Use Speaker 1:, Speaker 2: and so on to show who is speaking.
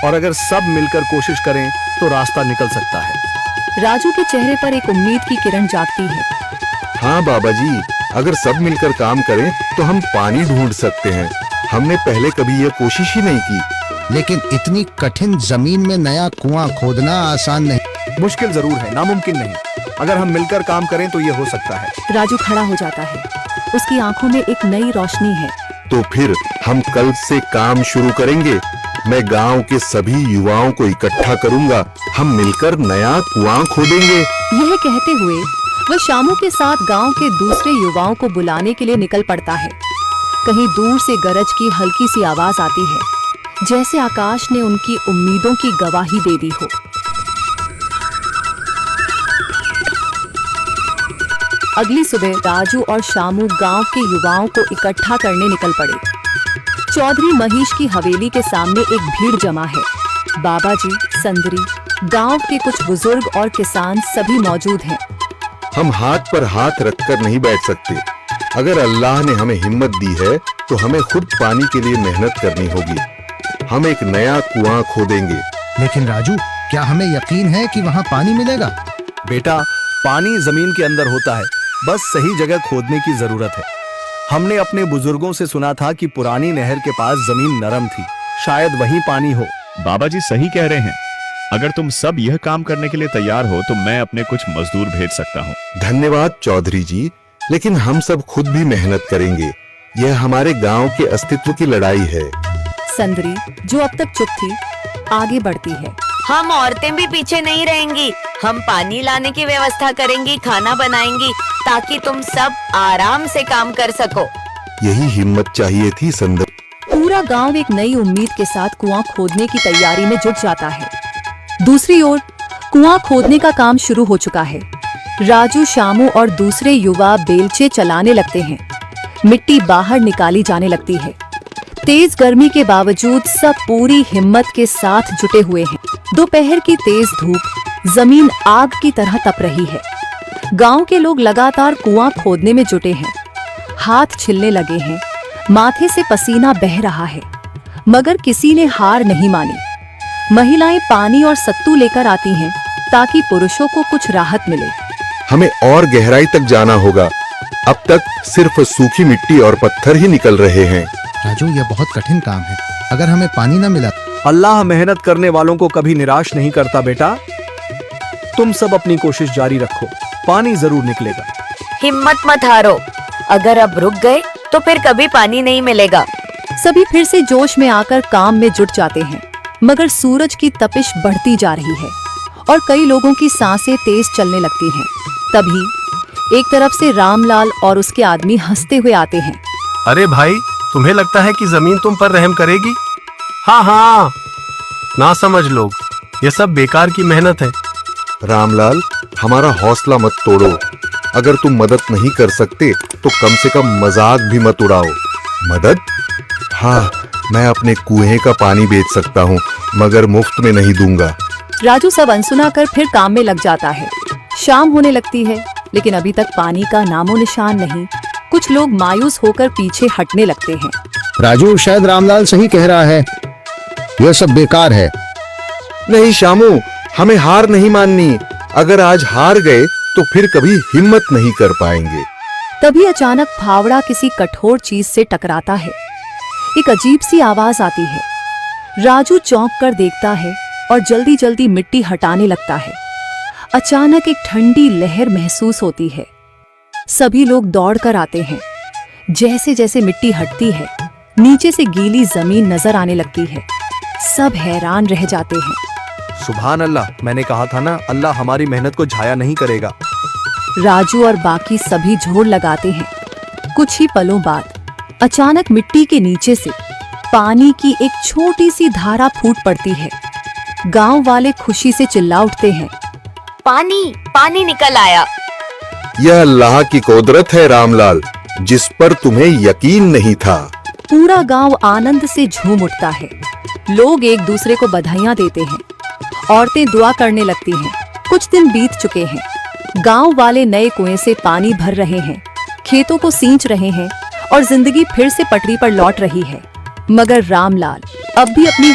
Speaker 1: और अगर सब मिलकर कोशिश करें तो रास्ता निकल सकता है।
Speaker 2: राजू के चेहरे पर एक उम्मीद की किरण जागती है।
Speaker 3: हाँ बाबा जी, अगर सब मिलकर काम करें तो हम पानी ढूंढ सकते हैं। हमने पहले कभी यह कोशिश ही नहीं की।
Speaker 4: लेकिन इतनी कठिन जमीन में नया कुआं खोदना आसान नहीं।
Speaker 1: मुश्किल जरूर है, नामुमकिन नहीं। अगर हम मिलकर काम करें तो ये हो सकता है।
Speaker 2: राजू खड़ा हो जाता है। उसकी आंखों में एक नई रोशनी है।
Speaker 3: तो फिर हम कल से काम शुरू करेंगे। मैं गांव के सभी युवाओं को इकट्ठा करूंगा। हम मिलकर नया कुआं खोदेंगे।
Speaker 2: यह कहते हुए वह शामू के साथ गांव के दूसरे युवाओं को बुलाने के लिए निकल पड़ता है। कहीं दूर से गरज की हल्की सी आवाज आती है, जैसे आकाश ने उनकी उम्मीदों की गवाही दे दी हो। अगली सुबह राजू और शामू गांव के युवाओं को इकट्ठा करने निकल पड़े। चौधरी महेश की हवेली के सामने एक भीड़ जमा है। बाबा जी, संदरी, गांव के कुछ बुजुर्ग और किसान सभी मौजूद हैं।
Speaker 3: हम हाथ पर हाथ रखकर नहीं बैठ सकते। अगर अल्लाह ने हमें हिम्मत दी है तो हमें खुद पानी के लिए मेहनत करनी होगी। हम एक नया कुआं खोदेंगे।
Speaker 4: लेकिन राजू, क्या हमें यकीन है कि वहाँ पानी मिलेगा?
Speaker 1: बेटा, पानी जमीन के अंदर होता है, बस सही जगह खोदने की जरूरत है। हमने अपने बुजुर्गों से सुना था कि पुरानी नहर के पास जमीन नरम थी, शायद वहीं पानी हो।
Speaker 5: बाबा जी सही कह रहे हैं। अगर तुम सब यह काम करने के लिए तैयार हो तो मैं अपने कुछ मजदूर भेज सकता हूँ।
Speaker 3: धन्यवाद चौधरी जी, लेकिन हम सब खुद भी मेहनत करेंगे। यह हमारे गांव के अस्तित्व की लड़ाई है।
Speaker 2: संदरी, जो अब तक चुप थी, आगे बढ़ती है।
Speaker 6: हम औरतें भी पीछे नहीं रहेंगी। हम पानी लाने की व्यवस्था करेंगी, खाना बनाएंगी, ताकि तुम सब आराम से काम कर सको।
Speaker 3: यही हिम्मत चाहिए थी संदर।
Speaker 2: पूरा गांव एक नई उम्मीद के साथ कुआं खोदने की तैयारी में जुट जाता है। दूसरी ओर कुआं खोदने का काम शुरू हो चुका है। राजू, शामू और दूसरे युवा बेलचे चलाने लगते हैं। मिट्टी बाहर निकाली जाने लगती है। तेज गर्मी के बावजूद सब पूरी हिम्मत के साथ जुटे हुए हैं। दोपहर की तेज धूप, जमीन आग की तरह तप रही है। गांव के लोग लगातार कुआं खोदने में जुटे हैं। हाथ छिलने लगे हैं, माथे से पसीना बह रहा है, मगर किसी ने हार नहीं मानी। महिलाएं पानी और सत्तू लेकर आती हैं ताकि पुरुषों को कुछ राहत मिले।
Speaker 3: हमें और गहराई तक जाना होगा। अब तक सिर्फ सूखी मिट्टी और पत्थर ही निकल रहे हैं।
Speaker 4: राजू, यह बहुत कठिन काम है। अगर हमें पानी न मिला।
Speaker 1: अल्लाह मेहनत करने वालों को कभी निराश नहीं करता बेटा। तुम सब अपनी कोशिश जारी रखो, पानी जरूर निकलेगा।
Speaker 6: हिम्मत मत हारो। अगर अब रुक गए तो फिर कभी पानी नहीं मिलेगा।
Speaker 2: सभी फिर से जोश में आकर काम में जुट जाते हैं, मगर सूरज की तपिश बढ़ती जा रही है और कई लोगों की सांसें तेज चलने लगती हैं। तभी एक तरफ से रामलाल और उसके आदमी हंसते हुए आते हैं।
Speaker 7: अरे भाई, तुम्हें लगता है कि जमीन तुम पर रहम करेगी? हाँ हाँ, ना समझ लोग, ये सब बेकार की मेहनत है।
Speaker 3: रामलाल, हमारा हौसला मत तोड़ो। अगर तुम मदद नहीं कर सकते तो कम से कम मजाक भी मत उड़ाओ। मदद? हाँ, मैं अपने कुएं का पानी बेच सकता हूँ, मगर मुफ्त में नहीं दूंगा।
Speaker 2: राजू सब अनसुना कर फिर काम में लग जाता है। शाम होने लगती है, लेकिन अभी तक पानी का नामो निशान नहीं। कुछ लोग मायूस होकर पीछे हटने लगते हैं।
Speaker 4: राजू, शायद रामलाल सही कह रहा है। यह सब बेकार है।
Speaker 3: नहीं शामू, हमें हार नहीं माननी। अगर आज हार गए तो फिर कभी हिम्मत नहीं कर पाएंगे।
Speaker 2: तभी अचानक फावड़ा किसी कठोर चीज से टकराता है। एक अजीब सी आवाज आती है। राजू चौंक कर देखता है और जल्दी जल्दी मिट्टी हटाने लगता है। अचानक एक ठंडी लहर महसूस होती है। सभी लोग दौड़कर आते हैं। जैसे जैसे मिट्टी हटती है, नीचे से गीली जमीन नजर आने लगती है। सब हैरान रह जाते हैं।
Speaker 1: सुभान अल्लाह, मैंने कहा था ना, अल्लाह हमारी मेहनत को झाया नहीं करेगा।
Speaker 2: राजू और बाकी सभी जोर लगाते हैं। कुछ ही पलों बाद अचानक मिट्टी के नीचे से पानी की एक छोटी सी धारा फूट पड़ती है। गांव वाले खुशी से चिल्ला उठते हैं।
Speaker 6: पानी, पानी निकल आया।
Speaker 3: यह अल्लाह की कुदरत है रामलाल, जिस पर तुम्हें यकीन नहीं था।
Speaker 2: पूरा गांव आनंद से झूम उठता है। लोग एक दूसरे को बधाइयां देते हैं। औरतें दुआ करने लगती हैं। कुछ दिन बीत चुके हैं। गांव वाले नए कुएं से पानी भर रहे हैं, खेतों को सींच रहे हैं और जिंदगी फिर से पटरी पर लौट रही है। मगर रामलाल अब भी अपनी